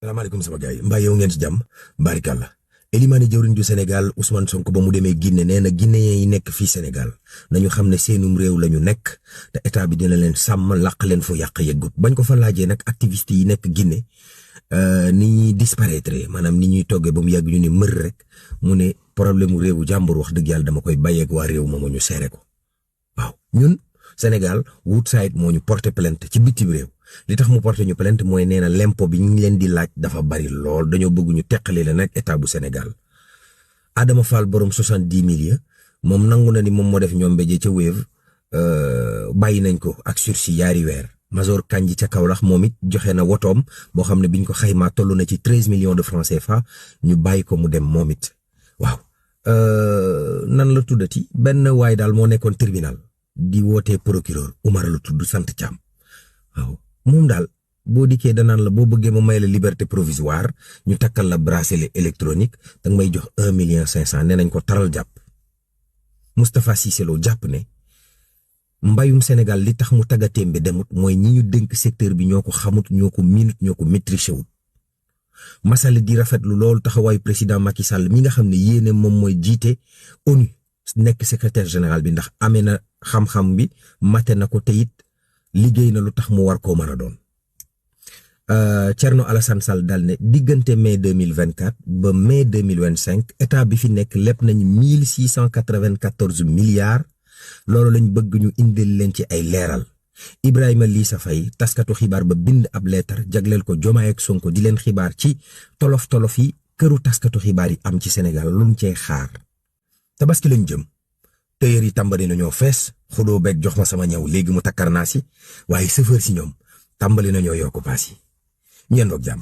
salaamaaleykum sama gars yi mbaa yow ngeen ci jàmm barikàlla Elimane jëwriñ du Sénégal Ousmane Sonko ba mu demee Guinée nee na Guinéen yi nekk fii Sénégal nañu xam ne seenum réew la ñu nekk te état bi dina leen sàmm làq leen fu yàq yeggut bañ ko fa laajee nag activiste yi nekk Guinée ni ñuy disparaître maanaam ni ñuy toggee ba mu yàgg ñu ne mër rek mu ne problème mu réewu jàmbur wax dëgg yàlla dama koy bàyyeeg waa réew moomu ñu seere ko waaw ñun Sénégal Woodside moo ñu porté plainte ci bitim réew li tax mu porté ñu plainte mooy nee na l'impôt bi ñu leen di laaj dafa bari lool dañoo bëgg ñu teqale leen nag état bu Sénégal Adama Fall borom 70 millions moom nangu na ni moom moo def ñoom mbéjee ca Wave bàyyi nañ ko ak sursis yaari weer Major Kandji ca Kaolack moom it joxe na wotoom boo xam ne biñ ko xaymaa toll na ci 13 millions de francs CFA ñu bàyyi ko mu dem moom it waaw nan la tuddati benn waay daal moo nekkoon tribunal di wootee procureur Umar la tudd sant Thiam waaw moom daal boo dikkee danaan la boo bëggee ma may la liberté provisoire ñu takkal la bracelet électronique danga may jox 1,5 million nee nañ ko taral jàpp Moustapha Cissé Lo jàpp ne mbayum Sénégal li tax mu taggatémbe demut mooy ñi ñu dénk secteur bi ñoo ko xamut ñoo ko minute ñoo ko maîtriser wut masale di rafetlu loolu taxawaayu président Macky Sall mi nga xam ne yéene moom mooy jiite ONU nekk secrétaire général bi ndax amee na xam-xam bi mate na ko te it liggéey na lu tax mu war koo mën a doon Thierno Alassane Sall daal ne diggante mai 2024 ba mai 2025 état bi fi nekk lépp nañ 1694 milliards loolu lañ bëgg ñu indil leen ci ay leeral Ibrahima Lissa Faye taskatu xibaar ba bind ab leetar jagleel ko Diomaye ak Sonko di leen xibaar ci tolof-tolof yi këru taskatu xibaar yi am ci Sénégal lu ñu cey xaar tabaski lañ jëm tëyër yi tàmbali nañoo fees xudoo beeg jox ma sama ñëw léegi mu takkar naa si waaye chauffeur si ñoom tàmbali nañoo yokku paas yi ñeen doog jàmm